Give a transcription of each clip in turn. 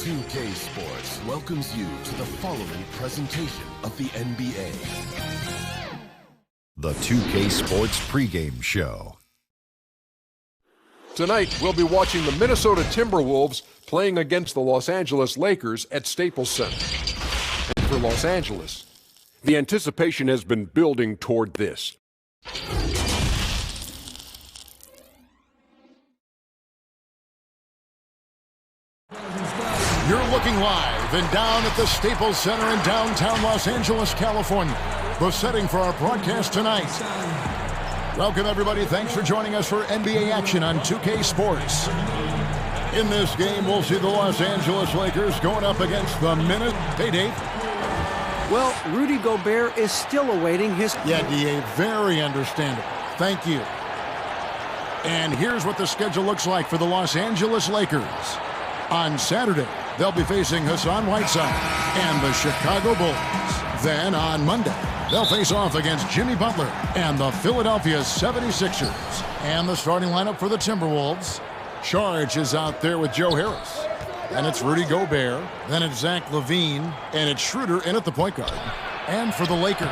2K Sports welcomes you to the following presentation of the NBA. The 2K Sports pregame show. Tonight, we'll be watching the Minnesota Timberwolves playing against the Los Angeles Lakers at Staples Center. And for Los Angeles, the anticipation has been building toward this. You're looking live and down at the Staples Center in downtown Los Angeles, California. The setting for our broadcast tonight. Welcome, everybody. Thanks for joining us for NBA action on 2K Sports. In this game, we'll see the Los Angeles Lakers going up against the Minnesota. Well, Rudy Gobert is still awaiting his... Yeah, DA, very understandable. Thank you. And here's what the schedule looks like for the Los Angeles Lakers. On Saturday, they'll be facing Hassan Whiteside and the Chicago Bulls. Then on Monday, they'll face off against Jimmy Butler and the Philadelphia 76ers. And the starting lineup for the Timberwolves. Charge is out there with Joe Harris. And it's Rudy Gobert. Then it's Zach Lavine. And it's Schroder in at the point guard. And for the Lakers,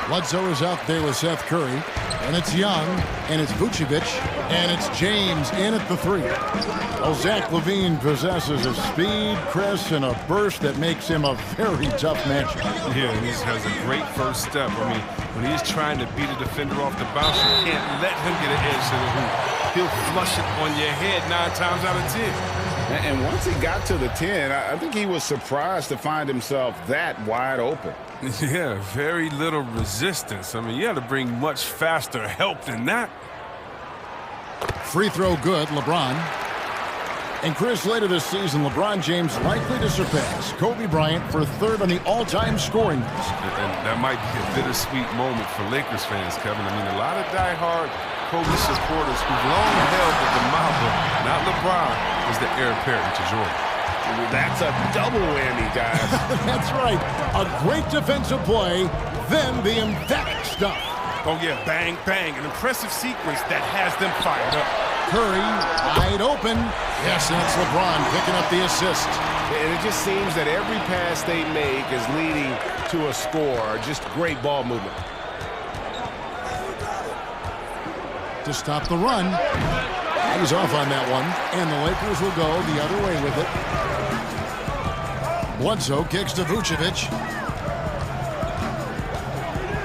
Bledsoe is out there with Seth Curry. And it's Young. And it's Vucevic. And it's James in at the three. Well, Zach Lavine possesses a speed, Chris, and a burst that makes him a very tough matchup. Yeah, and he has a great first step. I mean, when he's trying to beat a defender off the bounce, you can't let him get an edge to the hoop. He'll flush it on your head 9 times out of 10. And once he got to the 10, I think he was surprised to find himself that wide open. Yeah, very little resistance. I mean, you had to bring much faster help than that. Free throw good, LeBron. And Chris, later this season, LeBron James likely to surpass Kobe Bryant for third on the all-time scoring list. And that might be a bittersweet moment for Lakers fans, Kevin. I mean, a lot of diehard Kobe supporters who've long held that the Mamba, not LeBron, is the heir apparent to Jordan. That's a double whammy, guys. That's right. A great defensive play, then the emphatic stuff. Oh, yeah, bang, bang. An impressive sequence that has them fired up. Curry, wide open. Yes, and it's LeBron picking up the assist. And it just seems that every pass they make is leading to a score. Just great ball movement. To stop the run. He's off on that one. And the Lakers will go the other way with it. Bledsoe kicks to Vucevic.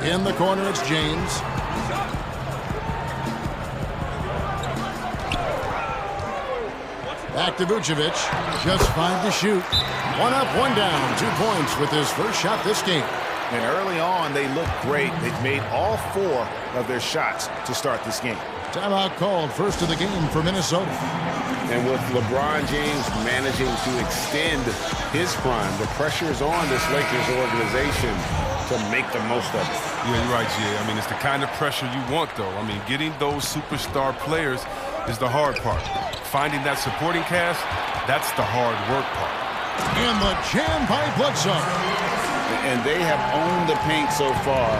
In the corner, it's James. Back to Vucevic. Just 5 to shoot. 1 up, 1 down. 2 points with his first shot this game. And early on, they looked great. They've made all 4 of their shots to start this game. Timeout called, first of the game for Minnesota. And with LeBron James managing to extend his prime, the pressure is on this Lakers organization to make the most of it. Yeah, you're right, Jay. I mean, it's the kind of pressure you want, though. I mean, getting those superstar players is the hard part. Finding that supporting cast, that's the hard work part. And the jam by Bledsoe. And they have owned the paint so far,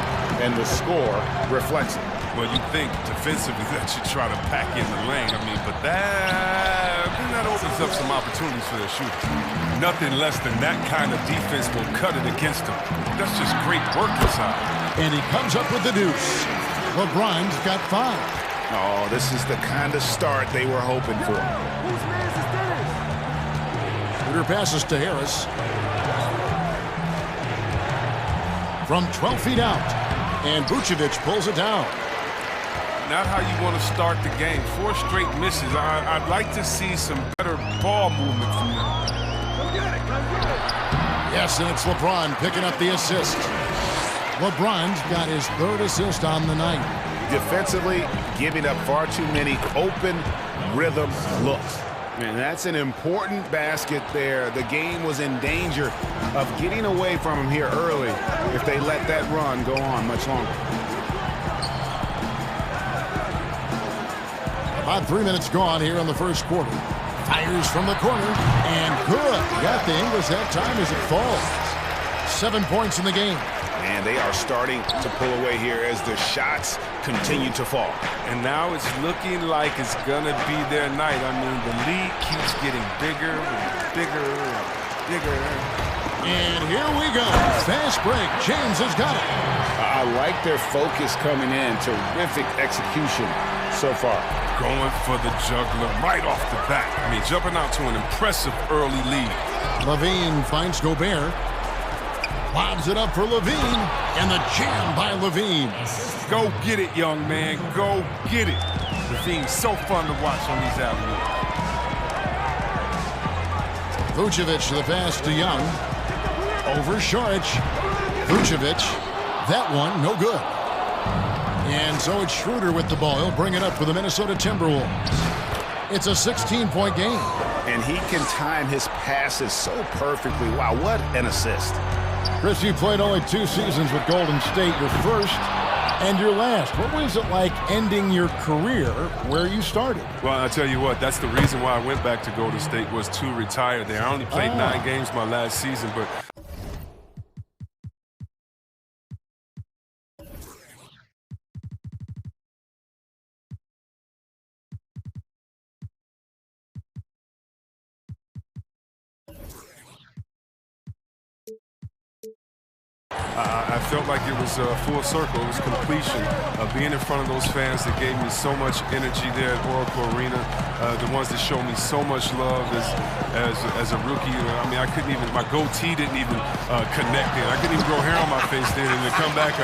and the score reflects it. Well, you think defensively that you try to pack in the lane. I mean, but that opens up some opportunities for their shooters. Nothing less than that kind of defense will cut it against them. That's just great work inside. And he comes up with the deuce. LeBron's got 5. Oh, this is the kind of start they were hoping for. Schroder passes to Harris. From 12 feet out. And Vucevic pulls it down. Not how you want to start the game. 4 straight misses. I'd like to see some better ball movement from them. Yes, and it's LeBron picking up the assist. LeBron's got his 3rd assist on the night. Defensively, giving up far too many open rhythm looks. And that's an important basket there. The game was in danger of getting away from him here early if they let that run go on much longer. About 3 minutes gone here in the first quarter. Fires from the corner, and good. Got the English that time as it falls. 7 points in the game. And they are starting to pull away here as the shots continue to fall. And now it's looking like it's going to be their night. I mean, the lead keeps getting bigger and bigger, bigger. And here we go. Fast break. James has got it. I like their focus coming in. Terrific execution so far. Going for the juggler right off the bat. I mean, jumping out to an impressive early lead. Lavine finds Gobert. Lobs it up for Lavine. And the jam by Lavine. Go get it, young man. Go get it. Lavine's so fun to watch on these alley-oops. Vucevic the pass to Young. Over Schroder. Vucevic. That one, no good. And so it's Schroder with the ball. He'll bring it up for the Minnesota Timberwolves. It's a 16-point game. And he can time his passes so perfectly. Wow, what an assist. Chris, you played only 2 seasons with Golden State, your first and your last. What was it like ending your career where you started? Well, I tell you what, that's the reason why I went back to Golden State, was to retire there. I only played 9 games my last season, but I felt like it was full circle. It was completion. Being in front of those fans that gave me so much energy there at Oracle Arena, the ones that showed me so much love as a rookie. I mean, I couldn't even, my goatee didn't even connect there. I couldn't even grow hair on my face then. And to come back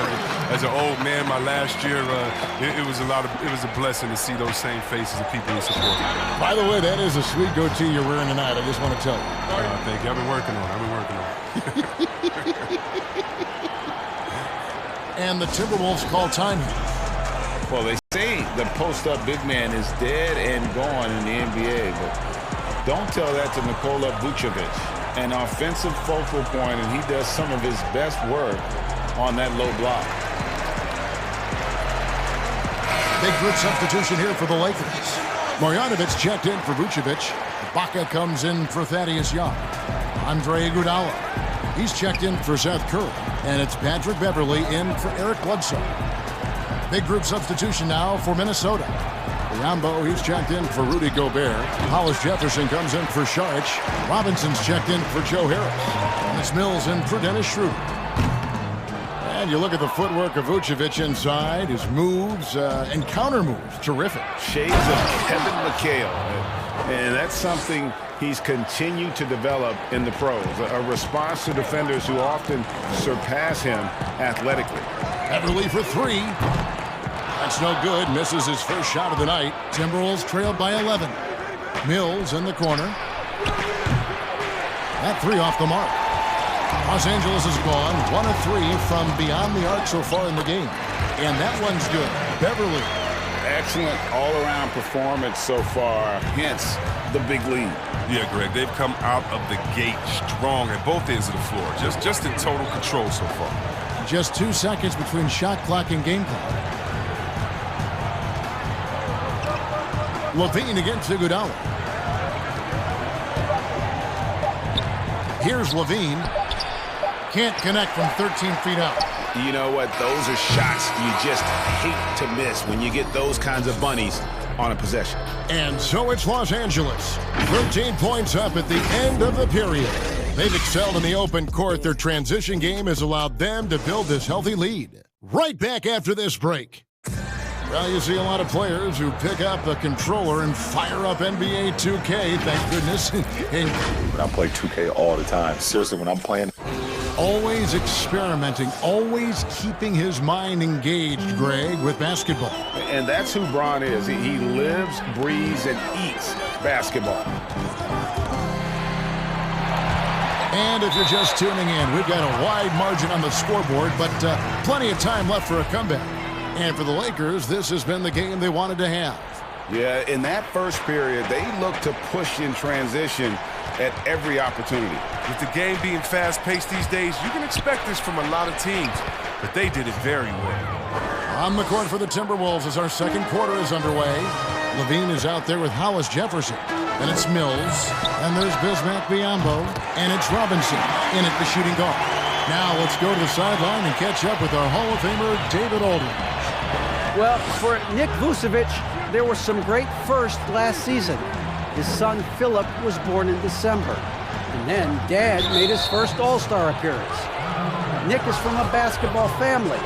as an old man my last year, it was a blessing to see those same faces of people who support me. By the way, that is a sweet goatee you're wearing tonight. I just want to tell you. Thank you. I've been working on it. And the Timberwolves call time here. Well, they say the post-up big man is dead and gone in the NBA, but don't tell that to Nikola Vucevic. An offensive focal point, and he does some of his best work on that low block. Big group substitution here for the Lakers. Marjanovic checked in for Vucevic. Ibaka comes in for Thaddeus Young. Andre Iguodala. He's checked in for Seth Curry. And it's Patrick Beverly in for Eric Bledsoe. Big group substitution now for Minnesota. Rambo, he's checked in for Rudy Gobert. Hollis Jefferson comes in for Schroder. Robinson's checked in for Joe Harris. And it's Mills in for Dennis Schroder. And you look at the footwork of Vucevic inside, his moves and counter moves. Terrific. Shades of Kevin McHale. And that's something he's continued to develop in the pros. A response to defenders who often surpass him athletically. Beverly for 3. That's no good. Misses his first shot of the night. Timberwolves trailed by 11. Mills in the corner. That 3 off the mark. Los Angeles is gone. 1 of 3 from beyond the arc so far in the game. And that one's good. Beverly. Excellent all-around performance so far, hence the big lead. Yeah, Greg, they've come out of the gate strong at both ends of the floor, just in total control so far. Just 2 seconds between shot clock and game clock. Lavine against Iguodala. Here's Lavine. Can't connect from 13 feet out. You know what? Those are shots you just hate to miss when you get those kinds of bunnies on a possession. And so it's Los Angeles. 13 points up at the end of the period. They've excelled in the open court. Their transition game has allowed them to build this healthy lead. Right back after this break. Well, you see a lot of players who pick up a controller and fire up NBA 2K, thank goodness. But I play 2K all the time. Seriously, when I'm playing. Always experimenting, always keeping his mind engaged, Greg, with basketball. And that's who Bron is. He lives, breathes, and eats basketball. And if you're just tuning in, we've got a wide margin on the scoreboard, but plenty of time left for a comeback. And for the Lakers, this has been the game they wanted to have. Yeah, in that first period, they looked to push in transition at every opportunity. With the game being fast-paced these days, you can expect this from a lot of teams, but they did it very well. On the court for the Timberwolves as our second quarter is underway. Lavine is out there with Hollis Jefferson. And it's Mills. And there's Bismack Biyombo. And it's Robinson in at the shooting guard. Now let's go to the sideline and catch up with our Hall of Famer, David Aldridge. Well, for Nick Vucevic, there were some great firsts last season. His son, Philip, was born in December. And then Dad made his first All-Star appearance. Nick is from a basketball family.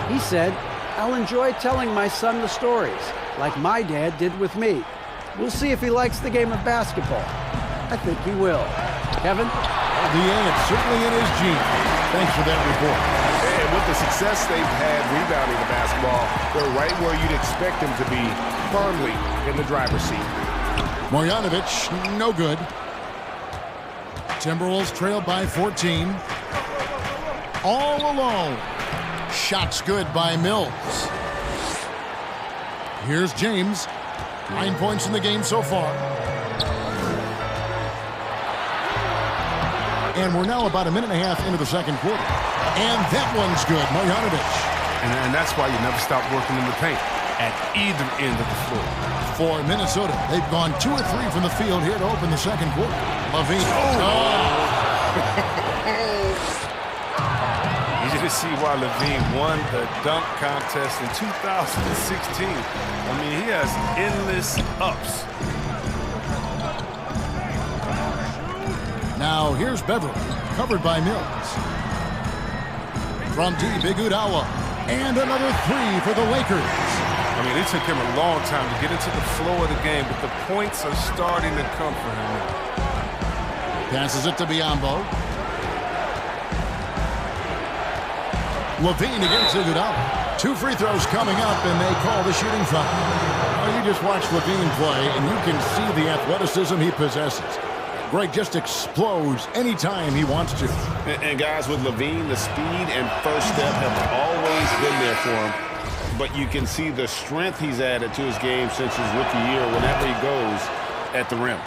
He said, "I'll enjoy telling my son the stories, like my dad did with me. We'll see if he likes the game of basketball." I think he will. Kevin? It's certainly in his genes. Thanks for that report. And with the success they've had rebounding the basketball, they're right where you'd expect them to be, firmly in the driver's seat. Marjanovic, no good. Timberwolves trailed by 14. All alone. Shots good by Mills. Here's James. 9 points in the game so far. And we're now about a minute and a half into the second quarter. And that one's good, Marjanovic. And that's why you never stop working in the paint at either end of the floor. For Minnesota, they've gone 2 or 3 from the field here to open the second quarter. Lavine. Easy to see why Lavine won the dunk contest in 2016. I mean, he has endless ups. Now here's Beverly, covered by Mills. From deep, Iguodala. And another 3 for the Lakers. I mean, it took him a long time to get into the flow of the game, but the points are starting to come for him now. Passes it to Mbah. Lavine against Iguodala. 2 free throws coming up, and they call the shooting foul. Well, you just watch Lavine play, and you can see the athleticism he possesses. Greg just explodes anytime he wants to. And guys, with Lavine, the speed and first step have always been there for him. But you can see the strength he's added to his game since his rookie year whenever he goes at the rim.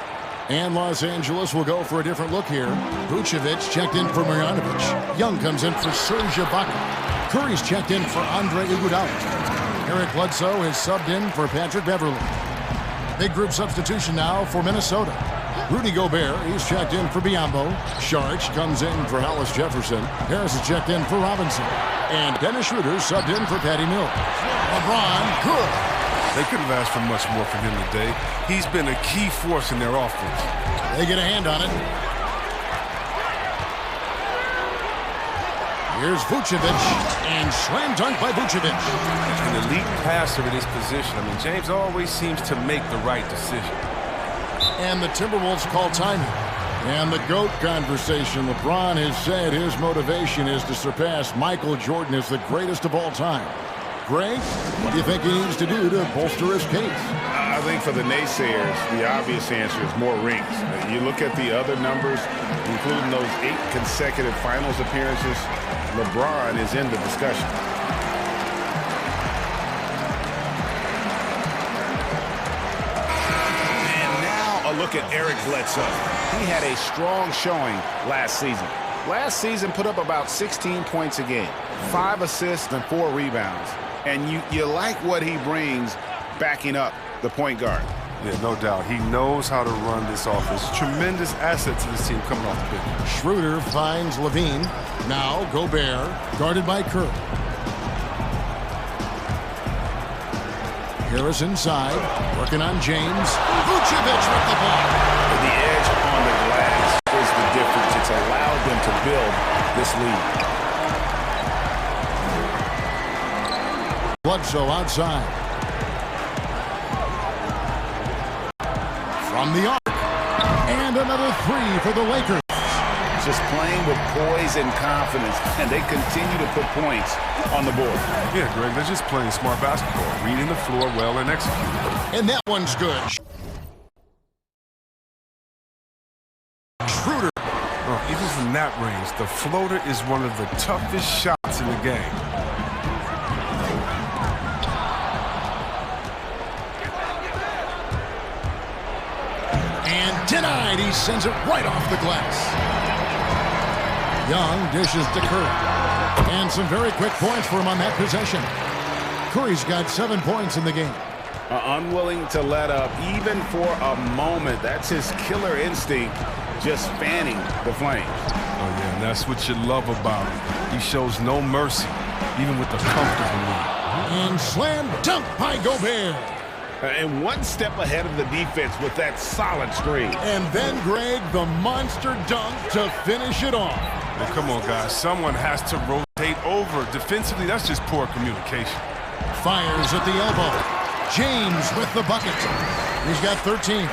And Los Angeles will go for a different look here. Vucevic checked in for Marjanovic. Young comes in for Serge Ibaka. Curry's checked in for Andre Iguodala. Eric Bledsoe is subbed in for Patrick Beverly. Big group substitution now for Minnesota. Rudy Gobert, he's checked in for Biyombo. Sharch comes in for Hollis Jefferson. Harris is checked in for Robinson. And Dennis Schroder subbed in for Patty Mills. LeBron, good. They couldn't have asked for much more from him today. He's been a key force in their offense. They get a hand on it. Here's Vucevic, and slam dunk by Vucevic. An elite passer in his position. I mean, James always seems to make the right decision. And the Timberwolves call time. And the GOAT conversation. LeBron has said his motivation is to surpass Michael Jordan as the greatest of all time. Greg, what do you think he needs to do to bolster his case? I think for the naysayers, the obvious answer is more rings. You look at the other numbers, including those 8 consecutive finals appearances, LeBron is in the discussion. Look at Eric Bledsoe. He had a strong showing last season. Last season put up about 16 points a game, 5 assists and 4 rebounds. And you like what he brings backing up the point guard. Yeah, no doubt. He knows how to run this offense. Tremendous asset to this team coming off the bench. Schroder finds Lavine. Now Gobert, guarded by Curry. Harris inside, working on James. Vucevic with the ball. The edge on the glass is the difference. It's allowed them to build this lead. Bledsoe outside. From the arc. And another 3 for the Lakers. Just playing with poise and confidence, and they continue to put points on the board. Yeah, Greg, they're just playing smart basketball, reading the floor well and executing. And that one's good. Schroder. Oh, even from that range, the floater is one of the toughest shots in the game. And denied. He sends it right off the glass. Young dishes to Curry. And some very quick points for him on that possession. Curry's got 7 points in the game. Unwilling to let up even for a moment. That's his killer instinct, just fanning the flames. Oh, yeah, and that's what you love about him. He shows no mercy, even with the comfortable lead. And slam dunk by Gobert. And one step ahead of the defense with that solid screen. And then, Greg, the monster dunk to finish it off. Well, come on, guys. Someone has to rotate over. Defensively, that's just poor communication. Fires at the elbow. James with the bucket. He's got 13.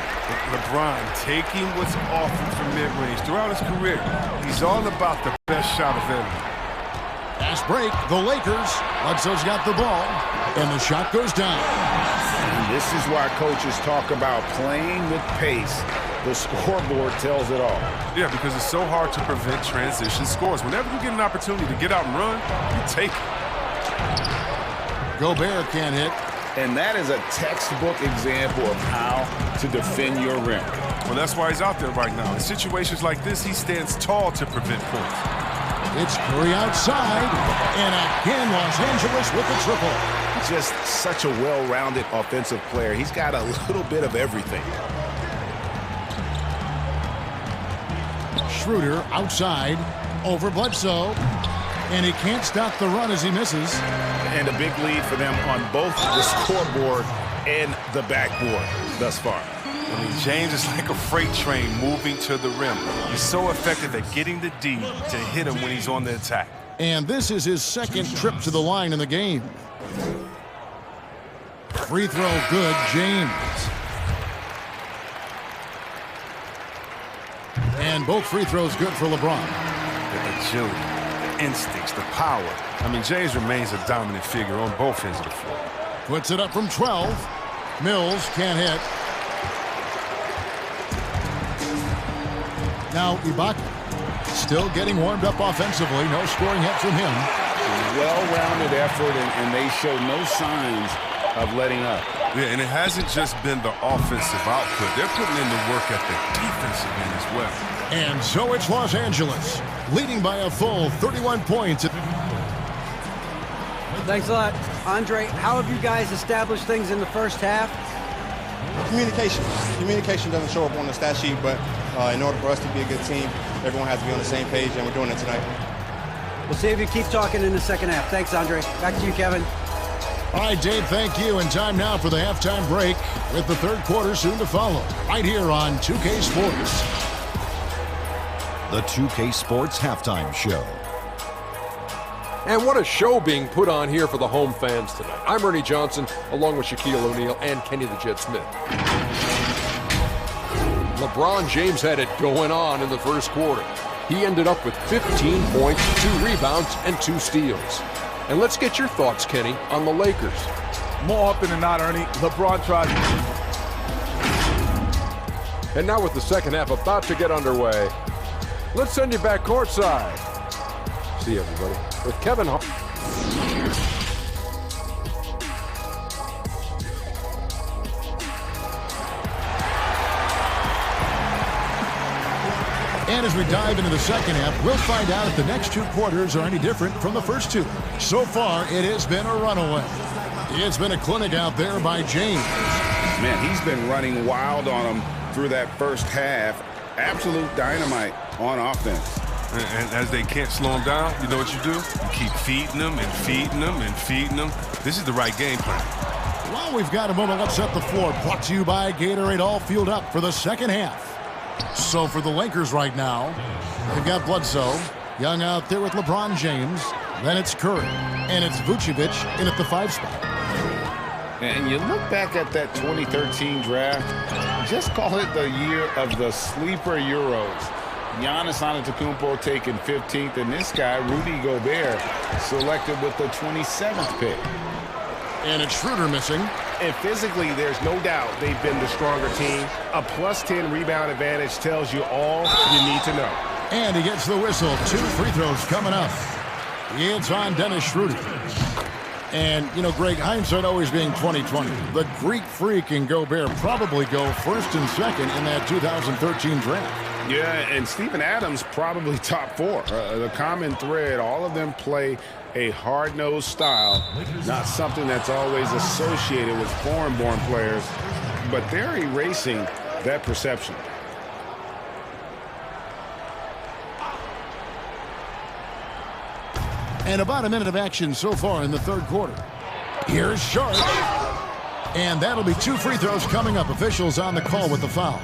LeBron taking what's offered from mid-range throughout his career. He's all about the best shot available. Fast break, the Lakers. Bledsoe's got the ball, and the shot goes down. And this is why coaches talk about playing with pace. The scoreboard tells it all. Yeah, because it's so hard to prevent transition scores. Whenever you get an opportunity to get out and run, you take it. Gobert can't hit. And that is a textbook example of how to defend your rim. Well, that's why he's out there right now. In situations like this, he stands tall to prevent points. It's Curry outside, and again Los Angeles with the triple. Just such a well-rounded offensive player. He's got a little bit of everything. Schroder outside, over Bledsoe, and he can't stop the run as he misses. And a big lead for them on both the scoreboard and the backboard thus far. I mean, James is like a freight train moving to the rim. He's so effective at getting the D to hit him when he's on the attack. And this is his second trip to the line in the game. Free throw good, James. And both free throws good for LeBron. The agility, the instincts, the power. I mean, James remains a dominant figure on both ends of the floor. Puts it up from 12. Mills can't hit. Now Ibaka still getting warmed up offensively. No scoring hit from him. Well-rounded effort, and they show no signs of letting up. Yeah, and it hasn't just been the offensive output. They're putting in the work at the defensive end as well. And so it's Los Angeles, leading by a full 31 points. Thanks a lot. Andre, how have you guys established things in the first half? Communication. Communication doesn't show up on the stat sheet, but in order for us to be a good team, everyone has to be on the same page, and we're doing it tonight. We'll see if you keep talking in the second half. Thanks, Andre. Back to you, Kevin. All right, Dave, thank you. And time now for the halftime break with the third quarter soon to follow. Right here on 2K Sports. The 2K Sports Halftime Show. And what a show being put on here for the home fans tonight. I'm Ernie Johnson, along with Shaquille O'Neal and Kenny the Jet Smith. LeBron James had it going on in the first quarter. He ended up with 15 points, 2 rebounds, and 2 steals. And let's get your thoughts, Kenny, on the Lakers. More often than not, Ernie, LeBron tried. And now with the second half about to get underway, let's send you back courtside. See you, everybody. With Kevin Hart. And as we dive into the second half, we'll find out if the next 2 quarters are any different from the first 2. So far, it has been a runaway. It's been a clinic out there by James. Man, he's been running wild on them through that first half. Absolute dynamite on offense. And as they can't slow him down, you know what you do? You keep feeding them and feeding them and feeding them. This is the right game plan. Well, we've got a moment. Let's set the floor. Brought to you by Gatorade, all fueled up for the second half. So for the Lakers right now, they've got Bledsoe, Young out there with LeBron James. Then it's Curry, and it's Vucevic in at the 5 spot. And you look back at that 2013 draft, just call it the year of the sleeper Euros. Giannis Antetokounmpo taken 15th, and this guy, Rudy Gobert, selected with the 27th pick. And it's Schroder missing. And physically, there's no doubt they've been the stronger team. A +10 rebound advantage tells you all you need to know. And he gets the whistle. 2 free throws coming up. It's on Dennis Schroder. And, you know, Greg, hindsight always being 20/20. The Greek Freak and Gobert probably go first and second in that 2013 draft. Yeah, and Steven Adams probably top 4. The common thread, all of them play a hard-nosed style, not something that's always associated with foreign-born players, but they're erasing that perception. And about a minute of action so far in the third quarter. Here's Sharp. And that'll be 2 free throws coming up. Officials on the call with the foul.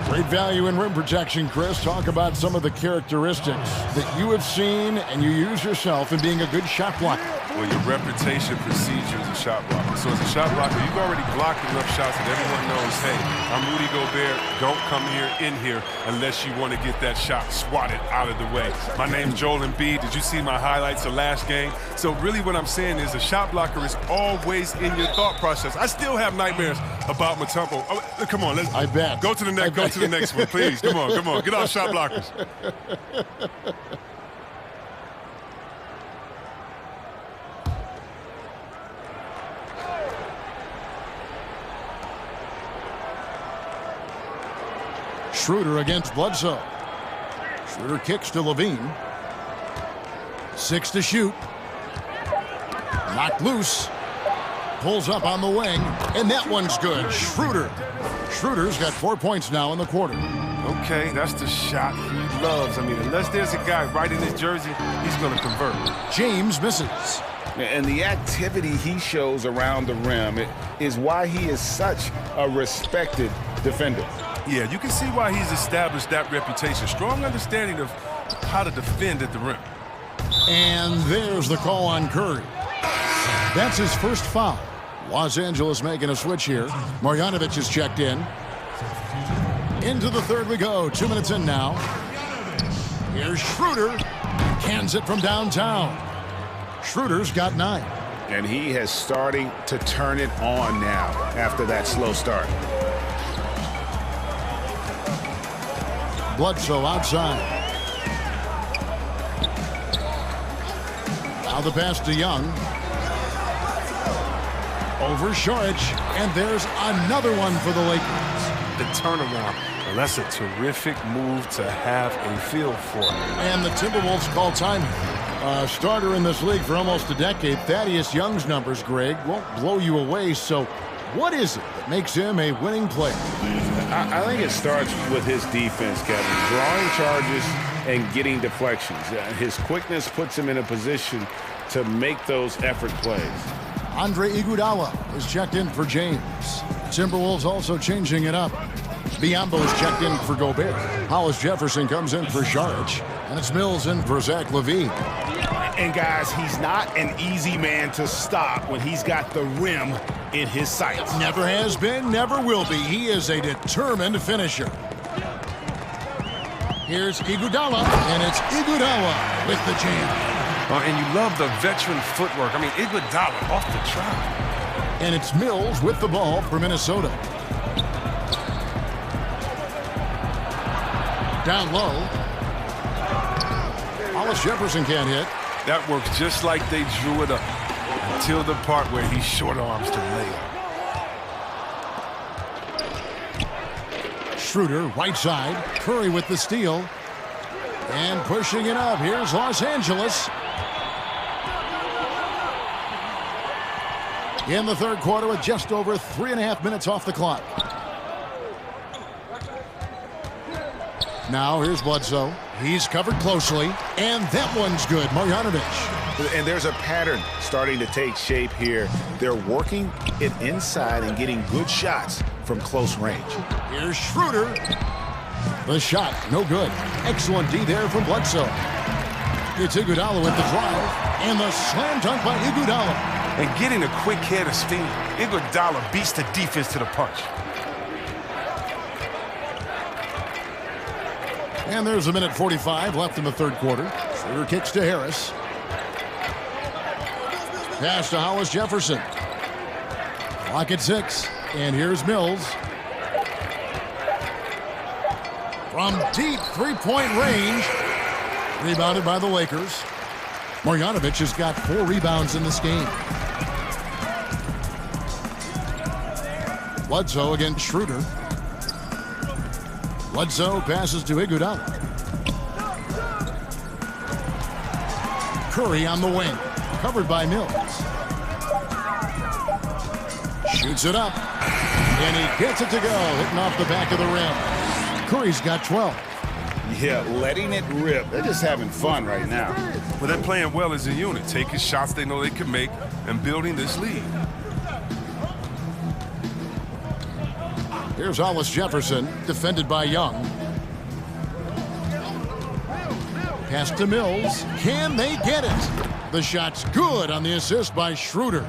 Great value in rim protection, Chris. Talk about some of the characteristics that you have seen and you use yourself in being a good shot blocker. Well, your reputation precedes you as a shot blocker. So as a shot blocker, you've already blocked enough shots that everyone knows, hey, I'm Rudy Gobert. Don't come in here unless you want to get that shot swatted out of the way. My name's Joel Mbah. Did you see my highlights of last game? So really what I'm saying is a shot blocker is always in your thought process. I still have nightmares about Mutombo. Oh, come on, let's go to the next. Go to the next one, please. Come on. Get off shot blockers. Schroder against Bledsoe. Schroder kicks to Lavine. 6 to shoot. Knocked loose. Pulls up on the wing, and that one's good. Schroder's got 4 points now in the quarter. Okay, that's the shot he loves. I mean, unless there's a guy right in his jersey, he's going to convert. James misses. And the activity he shows around the rim is why he is such a respected defender. Yeah, you can see why he's established that reputation. Strong understanding of how to defend at the rim. And there's the call on Curry. That's his first foul. Los Angeles making a switch here. Marjanovic is checked in. Into the third we go. 2 minutes in now. Here's Schroder. Cans it from downtown. Schroder's got 9. And he is starting to turn it on now after that slow start. Bledsoe outside. Now the pass to Young. Over Schroder, and there's another one for the Lakers. The turnaround. Well, that's a terrific move to have a feel for. And the Timberwolves call time. Starter in this league for almost a decade. Thaddeus Young's numbers, Greg, won't blow you away. So what is it that makes him a winning player? I think it starts with his defense, Kevin. Drawing charges and getting deflections. His quickness puts him in a position to make those effort plays. Andre Iguodala is checked in for James. Timberwolves also changing it up. Biombo is checked in for Gobert. Hollis Jefferson comes in for Schroder. And it's Mills in for Zach Lavine. And guys, he's not an easy man to stop when he's got the rim in his sights. Never has been, never will be. He is a determined finisher. Here's Iguodala, and it's Iguodala with the jam. And you love the veteran footwork. I mean, Iguodala off the trot. And it's Mills with the ball for Minnesota. Down low. Hollis Jefferson can't hit. That works just like they drew it up until the part where he short arms to lay it. Schroder, right side. Curry with the steal. And pushing it up. Here's Los Angeles. In the third quarter with just over 3.5 minutes off the clock. Now here's Bledsoe. He's covered closely. And that one's good. Marjanovic. And there's a pattern starting to take shape here. They're working it inside and getting good shots from close range. Here's Schroder. The shot, no good. Excellent D there from Bledsoe. It's Iguodala with the drive. And the slam dunk by Iguodala. And getting a quick head of steam, Iguodala beats the defense to the punch. And there's 1:45 left in the third quarter. Schroder kicks to Harris. Pass to Hollis Jefferson. Clock at 6. And here's Mills. From deep three-point range. Rebounded by the Lakers. Marjanovic has got 4 rebounds in this game. Bledsoe against Schroder. Bledsoe passes to Iguodala. Curry on the wing. Covered by Mills. Shoots it up. And he gets it to go. Hitting off the back of the rim. Curry's got 12. Yeah, letting it rip. They're just having fun right now. Well, they're playing well as a unit, taking shots they know they can make and building this lead. Here's Hollis Jefferson, defended by Young. Pass to Mills. Can they get it? The shot's good on the assist by Schroder.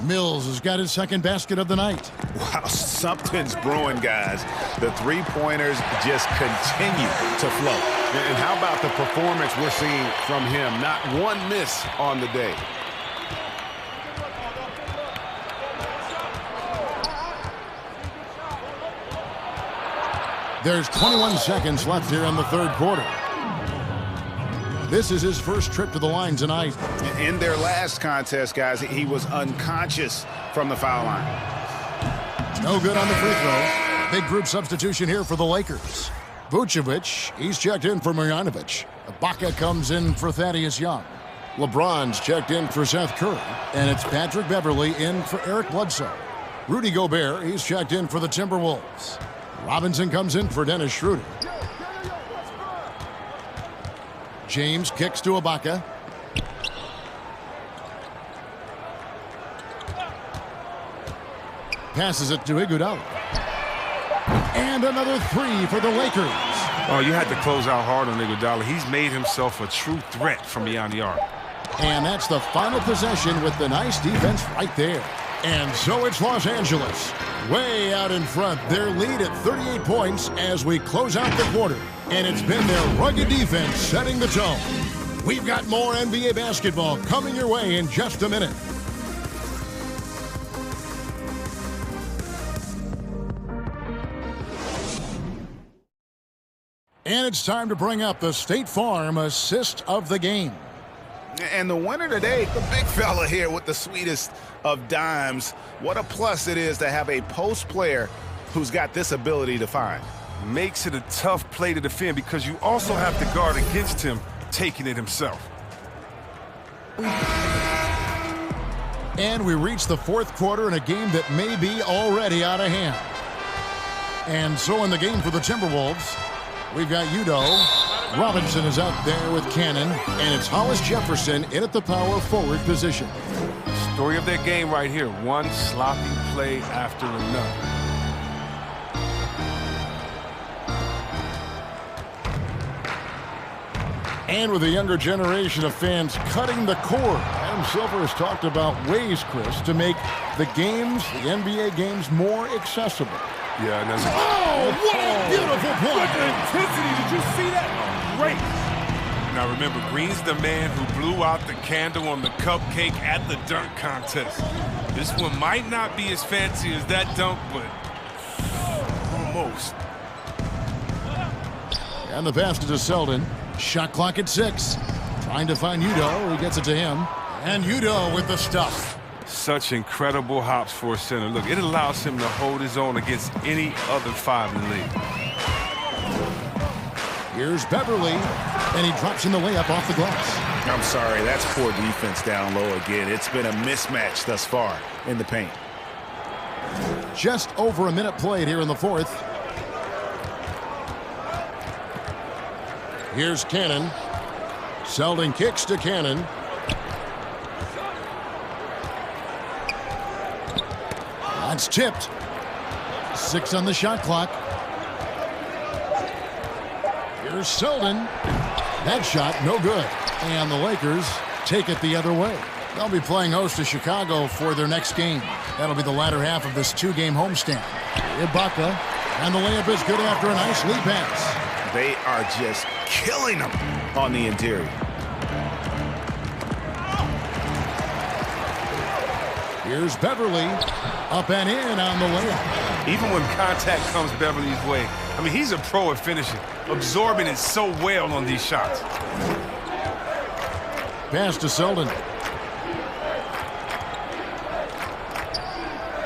Mills has got his second basket of the night. Wow, something's brewing, guys. The three-pointers just continue to flow. And how about the performance we're seeing from him? Not one miss on the day. There's 21 seconds left here in the third quarter. This is his first trip to the line tonight. In their last contest, guys, he was unconscious from the foul line. No good on the free throw. Big group substitution here for the Lakers. Vucevic, he's checked in for Marjanovic. Ibaka comes in for Thaddeus Young. LeBron's checked in for Seth Curry. And it's Patrick Beverly in for Eric Bledsoe. Rudy Gobert, he's checked in for the Timberwolves. Robinson comes in for Dennis Schroder. James kicks to Ibaka. Passes it to Iguodala. And another three for the Lakers. Oh, you had to close out hard on Iguodala. He's made himself a true threat from beyond the arc. And that's the final possession with the nice defense right there. And so it's Los Angeles, way out in front. Their lead at 38 points as we close out the quarter. And it's been their rugged defense setting the tone. We've got more NBA basketball coming your way in just a minute. And it's time to bring up the State Farm assist of the game. And the winner today, the big fella here with the sweetest of dimes. What a plus it is to have a post player who's got this ability to find. Makes it a tough play to defend because you also have to guard against him taking it himself. And we reach the fourth quarter in a game that may be already out of hand. And so in the game for the Timberwolves, we've got Udoh. Robinson is out there with Cannon, and it's Hollis Jefferson in at the power forward position. Story of their game right here. One sloppy play after another. And with a younger generation of fans cutting the cord, Adam Silver has talked about ways, Chris, to make the games, the NBA games, more accessible. Yeah, and that's what a beautiful play. Look at intensity. Did you see that? Great. Now remember, Green's the man who blew out the candle on the cupcake at the dunk contest. This one might not be as fancy as that dunk, but almost. And the pass to Selden. Shot clock at 6. Trying to find Udoh. He gets it to him. And Udoh with the stuff. Such incredible hops for a center. Look, it allows him to hold his own against any other five in the league. Here's Beverly, and he drops in the layup off the glass. I'm sorry, that's poor defense down low again. It's been a mismatch thus far in the paint. Just over a minute played here in the fourth. Here's Cannon. Selden kicks to Cannon. That's tipped. 6 on the shot clock. Here's Selden. That shot, no good. And the Lakers take it the other way. They'll be playing host to Chicago for their next game. That'll be the latter half of this 2-game homestand. Ibaka, and the layup is good after a nice lead pass. They are just killing them on the interior. Here's Beverly, up and in on the layup. Even when contact comes Beverly's way, I mean, he's a pro at finishing, absorbing it so well on these shots. Pass to Selden.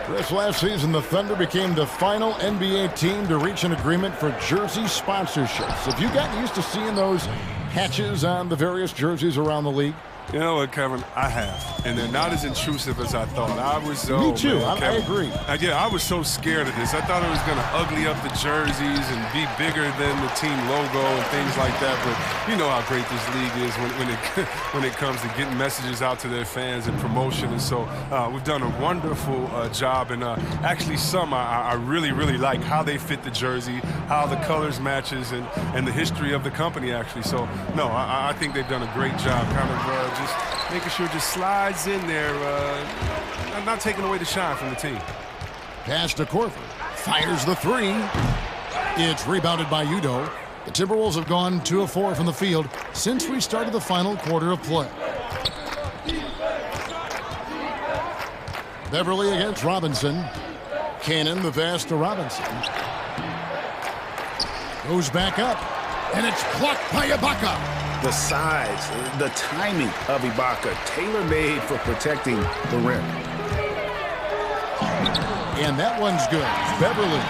Chris, last season the Thunder became the final NBA team to reach an agreement for jersey sponsorships. Have you gotten used to seeing those patches on the various jerseys around the league? You know what, Kevin? I have. And they're not as intrusive as I thought. I was Me too. Man, I agree. Yeah, I was so scared of this. I thought it was going to ugly up the jerseys and be bigger than the team logo and things like that. But you know how great this league is when it comes to getting messages out to their fans and promotion. And so we've done a wonderful job. And actually some I really, really like how they fit the jersey, how the colors matches, and the history of the company, actually. So, no, I think they've done a great job kind of just making sure it just slides in there, not taking away the shine from the team. Pass to Korver. Fires the three. It's rebounded by Udoh. The Timberwolves have gone 2 of 4 from the field since we started the final quarter of play. Beverly against Robinson. Cannon, the pass to Robinson. Goes back up, and it's plucked by Ibaka. The size, the timing of Ibaka, tailor-made for protecting the rim. And that one's good. Beverly.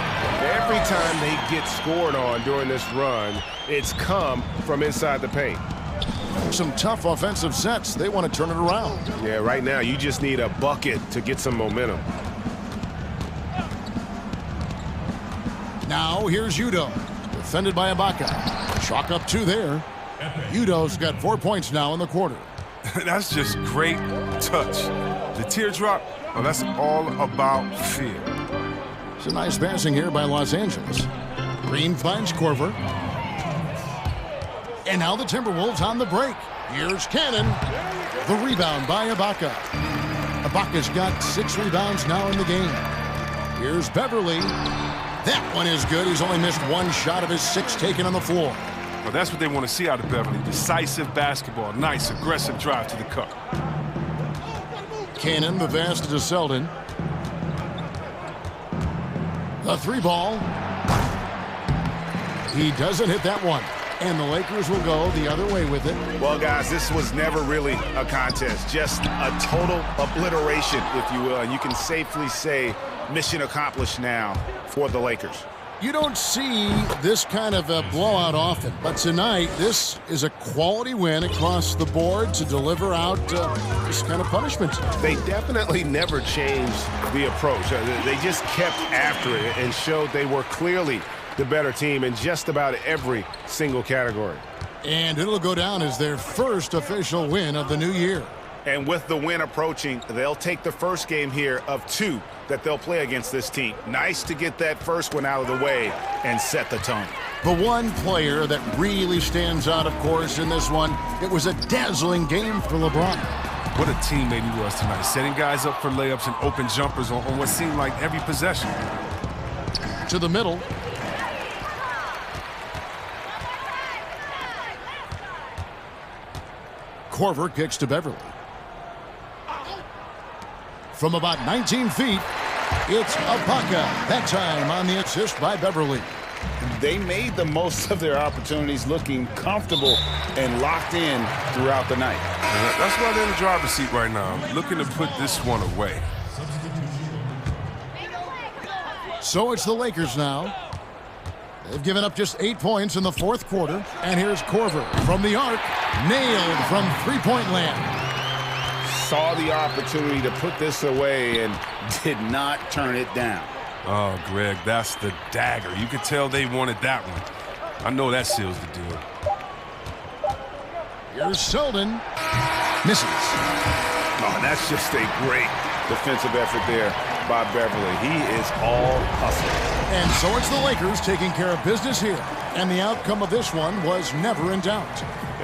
Every time they get scored on during this run, it's come from inside the paint. Some tough offensive sets. They want to turn it around. Yeah, right now you just need a bucket to get some momentum. Now here's Udoh. Defended by Ibaka. Chalk up 2 there. Udoh's got 4 points now in the quarter. That's just great touch. The teardrop, well, that's all about fear. It's a nice passing here by Los Angeles. Green finds Korver. And now the Timberwolves on the break. Here's Cannon. The rebound by Ibaka. Ibaka's got 6 rebounds now in the game. Here's Beverly. That one is good. He's only missed 1 shot of his 6 taken on the floor. Well, that's what they want to see out of Beverly. Decisive basketball. Nice, aggressive drive to the cup. Cannon, the pass to Selden. The 3 ball. He doesn't hit that one. And the Lakers will go the other way with it. Well, guys, this was never really a contest. Just a total obliteration, if you will. And you can safely say mission accomplished now for the Lakers. You don't see this kind of a blowout often, but tonight this is a quality win across the board to deliver out this kind of punishment. They definitely never changed the approach. They just kept after it and showed they were clearly the better team in just about every single category. And it'll go down as their first official win of the new year. And with the win approaching, they'll take the first game here of 2 that they'll play against this team. Nice to get that first one out of the way and set the tone. The one player that really stands out, of course, in this one, it was a dazzling game for LeBron. What a teammate he was tonight, setting guys up for layups and open jumpers on what seemed like every possession. To the middle. Korver kicks to Beverly. From about 19 feet, it's Ibaka. That time on the assist by Beverly. They made the most of their opportunities, looking comfortable and locked in throughout the night. That's why they're in the driver's seat right now, looking to put this one away. So it's the Lakers now. They've given up just 8 points in the 4th quarter. And here's Korver from the arc. Nailed from 3-point land. Saw the opportunity to put this away and did not turn it down. Oh, Greg, that's the dagger. You could tell they wanted that one. I know that seals the deal. Here's Selden. Misses. Oh, that's just a great defensive effort there by Beverly. He is all hustle. And so it's the Lakers taking care of business here. And the outcome of this one was never in doubt.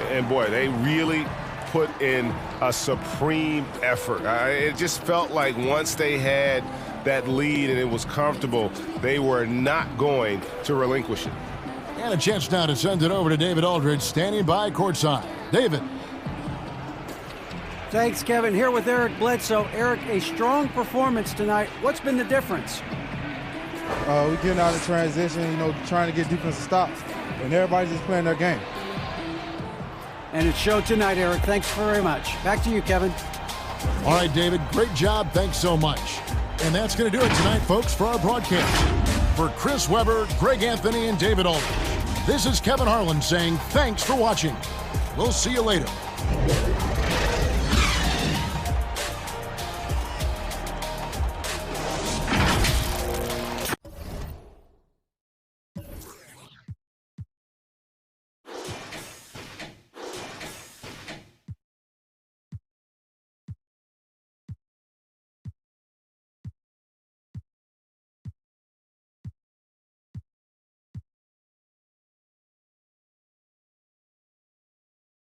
And boy, they really put in a supreme effort. It just felt like once they had that lead and it was comfortable, they were not going to relinquish it. And a chance now to send it over to David Aldridge, standing by courtside. David. Thanks, Kevin. Here with Eric Bledsoe. Eric, a strong performance tonight. What's been the difference? We're getting out of transition, trying to get defensive stops, and everybody's just playing their game. And it showed tonight, Eric. Thanks very much. Back to you, Kevin. All right, David, great job. Thanks so much. And that's going to do it tonight, folks, for our broadcast. For Chris Webber, Greg Anthony, and David Aldridge, this is Kevin Harlan saying thanks for watching. We'll see you later.